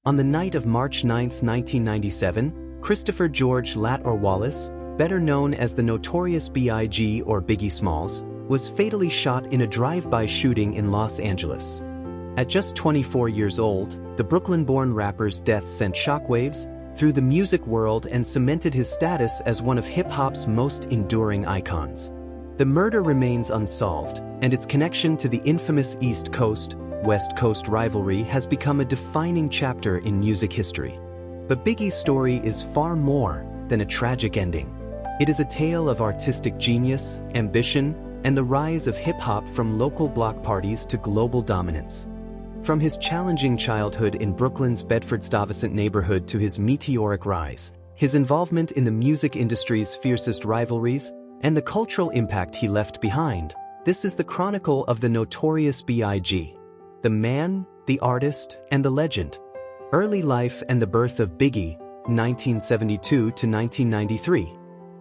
On the night of March 9, 1997, Christopher George Lat or Wallace, better known as the Notorious B.I.G. or Biggie Smalls, was fatally shot in a drive-by shooting in Los Angeles. At just 24 years old, the Brooklyn-born rapper's death sent shockwaves through the music world and cemented his status as one of hip-hop's most enduring icons. The murder remains unsolved, and its connection to the infamous East Coast-West Coast rivalry has become a defining chapter in music history. But Biggie's story is far more than a tragic ending. It is a tale of artistic genius, ambition, and the rise of hip-hop from local block parties to global dominance. From his challenging childhood in Brooklyn's Bedford-Stuyvesant neighborhood to his meteoric rise, his involvement in the music industry's fiercest rivalries, and the cultural impact he left behind, this is the chronicle of the Notorious B.I.G. The man, the artist, and the legend. Early life and the birth of Biggie, 1972 to 1993.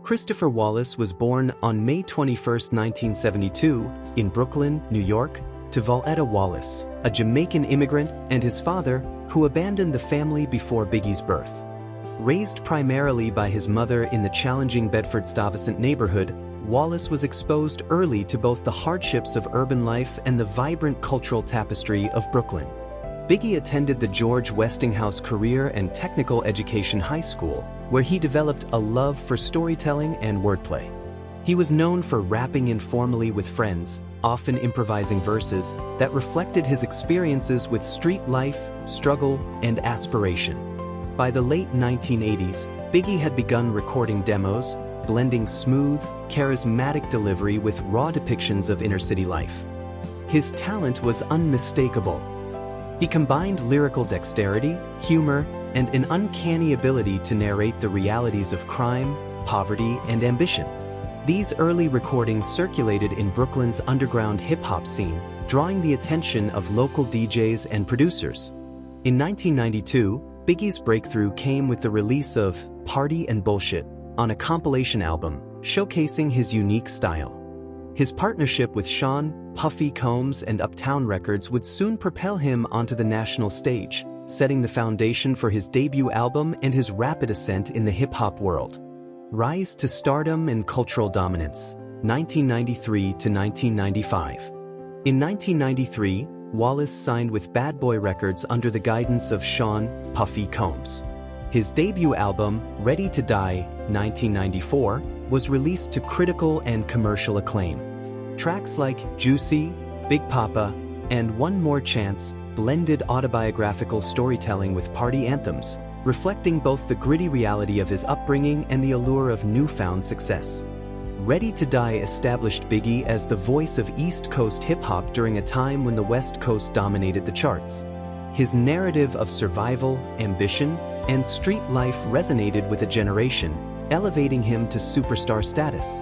Christopher Wallace was born on May 21, 1972, in Brooklyn, New York, to Valletta Wallace, a Jamaican immigrant, and his father, who abandoned the family before Biggie's birth. Raised primarily by his mother in the challenging Bedford-Stuyvesant neighborhood, Wallace was exposed early to both the hardships of urban life and the vibrant cultural tapestry of Brooklyn. Biggie attended the George Westinghouse Career and Technical Education High School, where he developed a love for storytelling and wordplay. He was known for rapping informally with friends, often improvising verses that reflected his experiences with street life, struggle, and aspiration. By the late 1980s, Biggie had begun recording demos, blending smooth, charismatic delivery with raw depictions of inner-city life. His talent was unmistakable. He combined lyrical dexterity, humor, and an uncanny ability to narrate the realities of crime, poverty, and ambition. These early recordings circulated in Brooklyn's underground hip-hop scene, drawing the attention of local DJs and producers. In 1992, Biggie's breakthrough came with the release of Party and Bullshit on a compilation album, showcasing his unique style. His partnership with Sean Puffy Combs and Uptown Records would soon propel him onto the national stage, setting the foundation for his debut album and his rapid ascent in the hip-hop world. Rise to stardom and cultural dominance, 1993 to 1995. In 1993, Wallace signed with Bad Boy Records under the guidance of Sean Puffy Combs. His debut album, Ready to Die, 1994, was released to critical and commercial acclaim. Tracks like Juicy, Big Papa, and One More Chance blended autobiographical storytelling with party anthems, reflecting both the gritty reality of his upbringing and the allure of newfound success. Ready to Die established Biggie as the voice of East Coast hip-hop during a time when the West Coast dominated the charts. His narrative of survival, ambition, and street life resonated with a generation, elevating him to superstar status.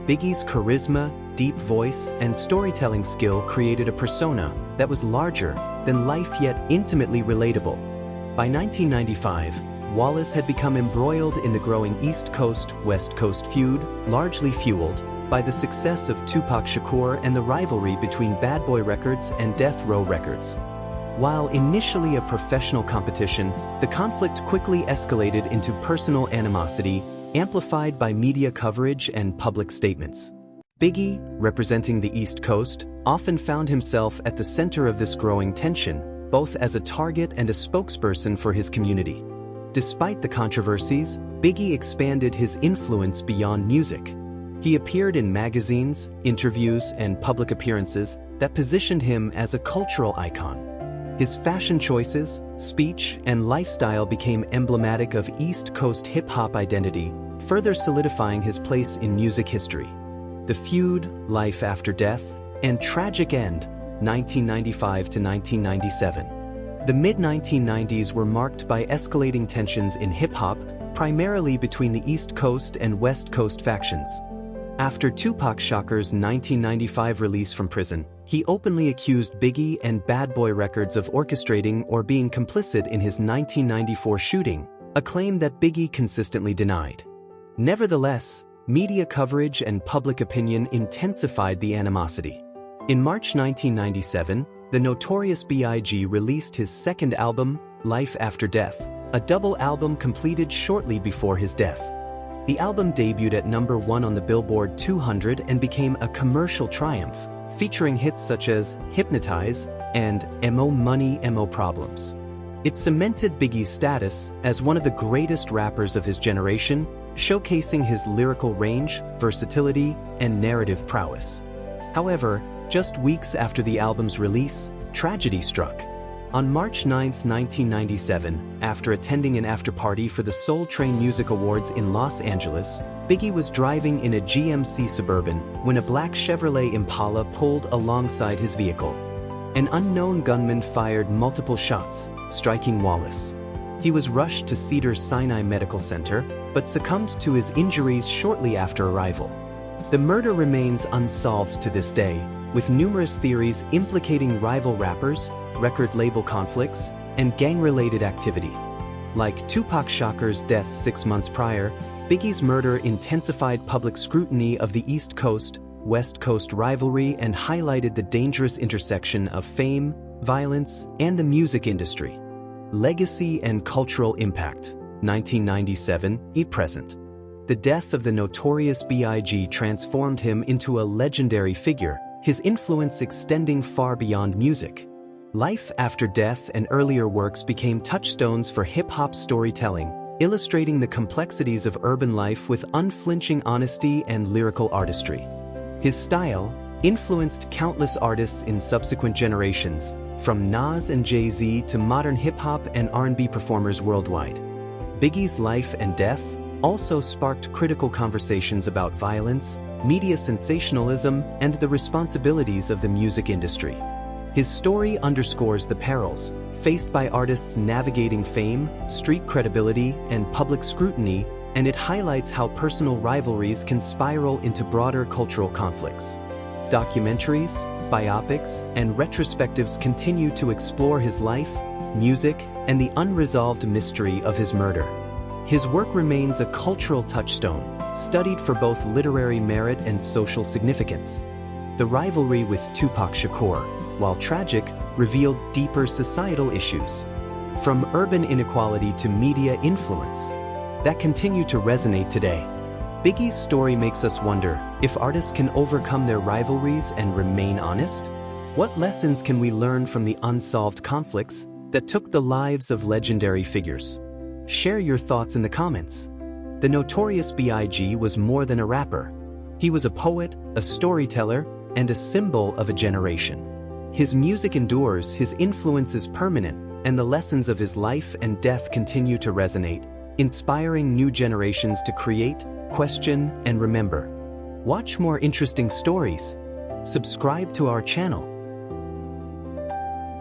Biggie's charisma, deep voice, and storytelling skill created a persona that was larger than life yet intimately relatable. By 1995, Wallace had become embroiled in the growing East Coast-West Coast feud, largely fueled by the success of Tupac Shakur and the rivalry between Bad Boy Records and Death Row Records. While initially a professional competition, the conflict quickly escalated into personal animosity, amplified by media coverage and public statements. Biggie, representing the East Coast, often found himself at the center of this growing tension, both as a target and a spokesperson for his community. Despite the controversies, Biggie expanded his influence beyond music. He appeared in magazines, interviews, and public appearances that positioned him as a cultural icon. His fashion choices, speech, and lifestyle became emblematic of East Coast hip-hop identity, further solidifying his place in music history. The Feud, Life After Death, and Tragic End, 1995 to 1997. The mid-1990s were marked by escalating tensions in hip-hop, primarily between the East Coast and West Coast factions. After Tupac Shakur's 1995 release from prison, he openly accused Biggie and Bad Boy Records of orchestrating or being complicit in his 1994 shooting, a claim that Biggie consistently denied. Nevertheless, media coverage and public opinion intensified the animosity. In March 1997, the Notorious B.I.G. released his second album, Life After Death, a double album completed shortly before his death. The album debuted at #1 on the Billboard 200 and became a commercial triumph, featuring hits such as Hypnotize and Mo Money Mo Problems. It cemented Biggie's status as one of the greatest rappers of his generation, showcasing his lyrical range, versatility, and narrative prowess. However, just weeks after the album's release, tragedy struck. On March 9, 1997, after attending an after-party for the Soul Train Music Awards in Los Angeles, Biggie was driving in a GMC Suburban when a black Chevrolet Impala pulled alongside his vehicle. An unknown gunman fired multiple shots, striking Wallace. He was rushed to Cedars-Sinai Medical Center, but succumbed to his injuries shortly after arrival. The murder remains unsolved to this day, with numerous theories implicating rival rappers, record label conflicts, and gang-related activity. Like Tupac Shakur's death 6 months prior, Biggie's murder intensified public scrutiny of the East Coast-West Coast rivalry and highlighted the dangerous intersection of fame, violence, and the music industry. Legacy and cultural impact, 1997–present. The death of the Notorious B.I.G. transformed him into a legendary figure, his influence extending far beyond music. Life After Death and earlier works became touchstones for hip-hop storytelling, illustrating the complexities of urban life with unflinching honesty and lyrical artistry. His style influenced countless artists in subsequent generations, from Nas and Jay-Z to modern hip-hop and R&B performers worldwide. Biggie's life and death also sparked critical conversations about violence, media sensationalism, and the responsibilities of the music industry. His story underscores the perils faced by artists navigating fame, street credibility, and public scrutiny, and it highlights how personal rivalries can spiral into broader cultural conflicts. Documentaries, biopics, and retrospectives continue to explore his life, music, and the unresolved mystery of his murder. His work remains a cultural touchstone, studied for both literary merit and social significance. The rivalry with Tupac Shakur, while tragic, revealed deeper societal issues, from urban inequality to media influence, that continue to resonate today. Biggie's story makes us wonder if artists can overcome their rivalries and remain honest. What lessons can we learn from the unsolved conflicts that took the lives of legendary figures? Share your thoughts in the comments. The Notorious B.I.G. was more than a rapper. He was a poet, a storyteller, and a symbol of a generation. His music endures, his influence is permanent, and the lessons of his life and death continue to resonate, inspiring new generations to create, question, and remember. Watch more interesting stories. Subscribe to our channel.